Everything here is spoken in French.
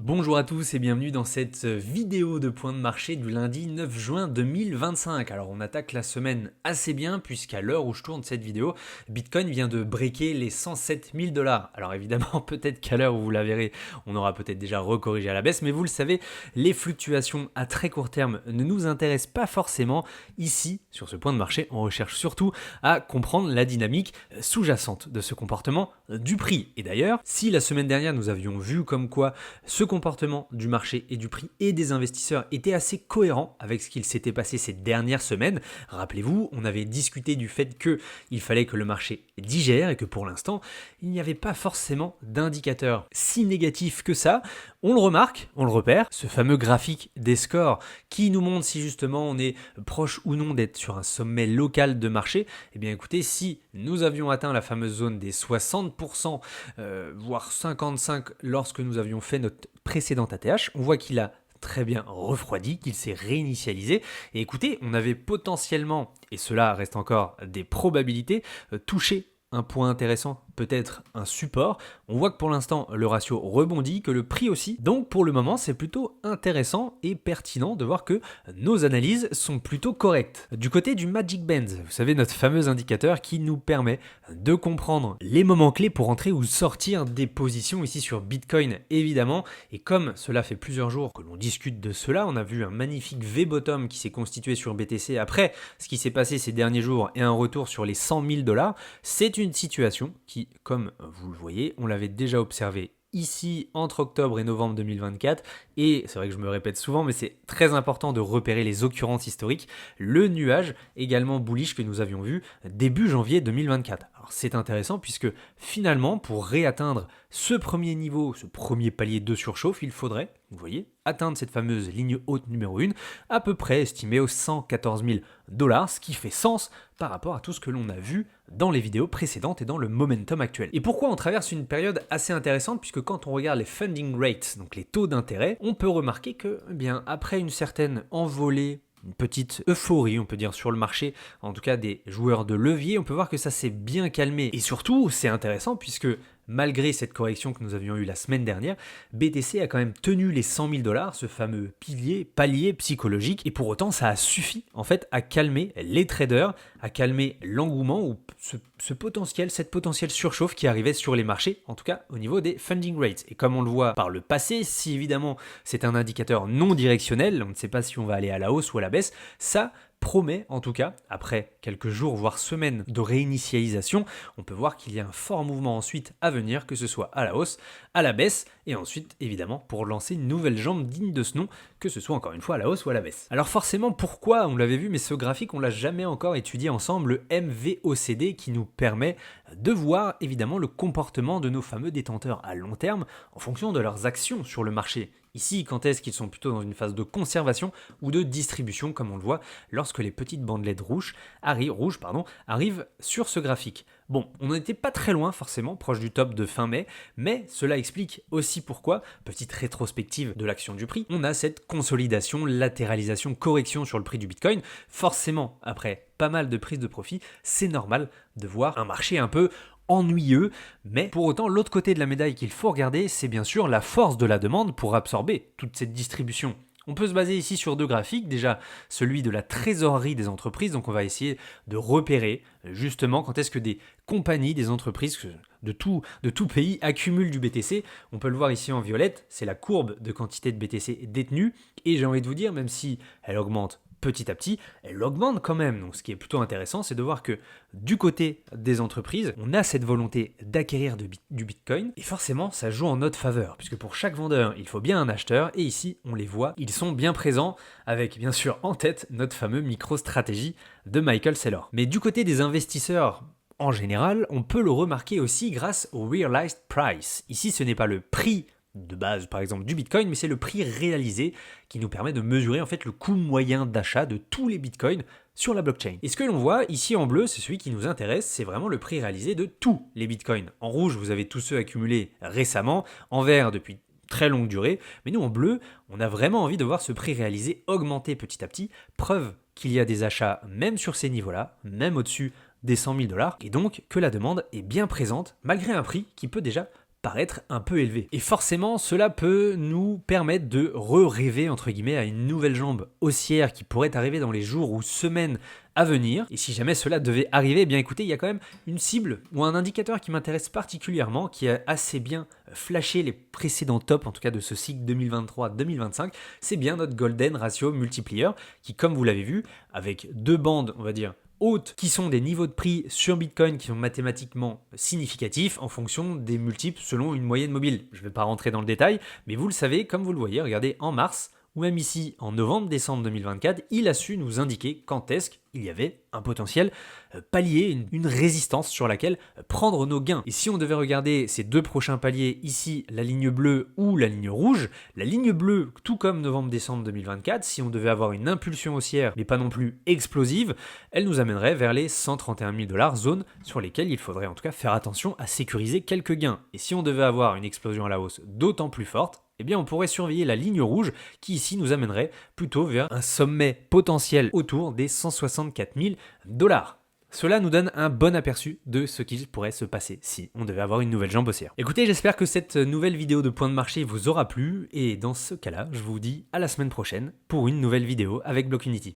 Bonjour à tous et bienvenue dans cette vidéo de point de marché du lundi 9 juin 2025. Alors on attaque la semaine assez bien puisqu'à l'heure où je tourne cette vidéo, Bitcoin vient de breaker les 107 000 $. Alors évidemment peut-être qu'à l'heure où vous la verrez, on aura peut-être déjà recorrigé à la baisse, mais vous le savez, les fluctuations à très court terme ne nous intéressent pas forcément. Ici, sur ce point de marché, on recherche surtout à comprendre la dynamique sous-jacente de ce comportement du prix. Et d'ailleurs, si la semaine dernière nous avions vu comme quoi ce comportement du marché et du prix et des investisseurs était assez cohérent avec ce qu'il s'était passé ces dernières semaines. Rappelez-vous, on avait discuté du fait qu'il fallait que le marché digère et que pour l'instant, il n'y avait pas forcément d'indicateurs si négatifs que ça. On le remarque, on le repère, ce fameux graphique des scores qui nous montre si justement on est proche ou non d'être sur un sommet local de marché. Eh bien écoutez, si nous avions atteint la fameuse zone des 60%, voire 55% lorsque nous avions fait notre précédent ATH, on voit qu'il a très bien refroidi, qu'il s'est réinitialisé. Et écoutez, on avait potentiellement, et cela reste encore des probabilités, touché un point intéressant, peut-être un support. On voit que pour l'instant, le ratio rebondit, que le prix aussi. Donc pour le moment, c'est plutôt intéressant et pertinent de voir que nos analyses sont plutôt correctes. Du côté du Magic Band, vous savez, notre fameux indicateur qui nous permet de comprendre les moments clés pour entrer ou sortir des positions ici sur Bitcoin, évidemment. Et comme cela fait plusieurs jours que l'on discute de cela, on a vu un magnifique V-bottom qui s'est constitué sur BTC après ce qui s'est passé ces derniers jours et un retour sur les 100 000 $. C'est une situation qui, comme vous le voyez, on l'avait déjà observé ici entre octobre et novembre 2024, et c'est vrai que je me répète souvent, mais c'est très important de repérer les occurrences historiques, le nuage également bullish que nous avions vu début janvier 2024. Alors c'est intéressant puisque finalement, pour réatteindre ce premier niveau, ce premier palier de surchauffe, il faudrait, vous voyez, atteindre cette fameuse ligne haute numéro 1, à peu près estimée aux 114 000 $, ce qui fait sens par rapport à tout ce que l'on a vu dans les vidéos précédentes et dans le momentum actuel. Et pourquoi on traverse une période assez intéressante, puisque quand on regarde les funding rates, donc les taux d'intérêt, on peut remarquer que, eh bien, après une certaine envolée, une petite euphorie, on peut dire, sur le marché, en tout cas des joueurs de levier, on peut voir que ça s'est bien calmé. Et surtout, c'est intéressant puisque malgré cette correction que nous avions eue la semaine dernière, BTC a quand même tenu les 100 000 $, ce fameux palier psychologique, et pour autant ça a suffi en fait à calmer les traders, à calmer l'engouement ou cette potentielle surchauffe qui arrivait sur les marchés, en tout cas au niveau des funding rates. Et comme on le voit par le passé, si évidemment c'est un indicateur non directionnel, on ne sait pas si on va aller à la hausse ou à la baisse, ça promet en tout cas, après quelques jours voire semaines de réinitialisation, on peut voir qu'il y a un fort mouvement ensuite à venir, que ce soit à la hausse, à la baisse, et ensuite évidemment pour lancer une nouvelle jambe digne de ce nom, que ce soit encore une fois à la hausse ou à la baisse. Alors forcément, pourquoi, on l'avait vu, mais ce graphique on l'a jamais encore étudié ensemble, le MVOCD qui nous permet de voir évidemment le comportement de nos fameux détenteurs à long terme en fonction de leurs actions sur le marché. Ici, quand est-ce qu'ils sont plutôt dans une phase de conservation ou de distribution, comme on le voit lorsque les petites bandelettes rouges arrivent sur ce graphique. Bon, on n'était pas très loin forcément, proche du top de fin mai, mais cela explique aussi pourquoi, petite rétrospective de l'action du prix, on a cette consolidation, latéralisation, correction sur le prix du Bitcoin. Forcément, après pas mal de prises de profit, c'est normal de voir un marché un peu ennuyeux, mais pour autant l'autre côté de la médaille qu'il faut regarder, c'est bien sûr la force de la demande pour absorber toute cette distribution. On peut se baser ici sur deux graphiques, déjà celui de la trésorerie des entreprises, donc on va essayer de repérer justement quand est-ce que des compagnies, des entreprises de tout pays accumulent du BTC. On peut le voir ici en violette, c'est la courbe de quantité de BTC détenue, et j'ai envie de vous dire, même si elle augmente petit à petit, elle augmente quand même. Donc ce qui est plutôt intéressant, c'est de voir que du côté des entreprises, on a cette volonté d'acquérir du Bitcoin, et forcément, ça joue en notre faveur, puisque pour chaque vendeur, il faut bien un acheteur, et ici, on les voit, ils sont bien présents, avec bien sûr en tête notre fameux micro-stratégie de Michael Saylor. Mais du côté des investisseurs, en général, on peut le remarquer aussi grâce au Realized Price. Ici, ce n'est pas le prix de base par exemple du Bitcoin, mais c'est le prix réalisé qui nous permet de mesurer en fait le coût moyen d'achat de tous les Bitcoins sur la blockchain. Et ce que l'on voit ici en bleu, c'est celui qui nous intéresse, c'est vraiment le prix réalisé de tous les Bitcoins. En rouge, vous avez tous ceux accumulés récemment, en vert depuis très longue durée, mais nous en bleu, on a vraiment envie de voir ce prix réalisé augmenter petit à petit, preuve qu'il y a des achats même sur ces niveaux-là, même au-dessus des 100 000 $, et donc que la demande est bien présente malgré un prix qui peut déjà paraître un peu élevé. Et forcément, cela peut nous permettre de rêver entre guillemets à une nouvelle jambe haussière qui pourrait arriver dans les jours ou semaines à venir. Et si jamais cela devait arriver, eh bien écoutez, il y a quand même une cible ou un indicateur qui m'intéresse particulièrement, qui a assez bien flashé les précédents tops, en tout cas de ce cycle 2023-2025, c'est bien notre Golden Ratio Multiplier, qui comme vous l'avez vu, avec deux bandes, on va dire, hautes, qui sont des niveaux de prix sur Bitcoin qui sont mathématiquement significatifs en fonction des multiples selon une moyenne mobile. Je ne vais pas rentrer dans le détail, mais vous le savez, comme vous le voyez, regardez, en mars, ou même ici en novembre-décembre 2024, il a su nous indiquer quand est-ce qu'il y avait un potentiel palier, une résistance sur laquelle prendre nos gains. Et si on devait regarder ces deux prochains paliers, ici la ligne bleue ou la ligne rouge, la ligne bleue, tout comme novembre-décembre 2024, si on devait avoir une impulsion haussière, mais pas non plus explosive, elle nous amènerait vers les 131 000 $, zone sur lesquelles il faudrait en tout cas faire attention à sécuriser quelques gains. Et si on devait avoir une explosion à la hausse d'autant plus forte, eh bien on pourrait surveiller la ligne rouge qui ici nous amènerait plutôt vers un sommet potentiel autour des 164 000 $. Cela nous donne un bon aperçu de ce qu'il pourrait se passer si on devait avoir une nouvelle jambe haussière. Écoutez, j'espère que cette nouvelle vidéo de point de marché vous aura plu et dans ce cas-là, je vous dis à la semaine prochaine pour une nouvelle vidéo avec Blockunity.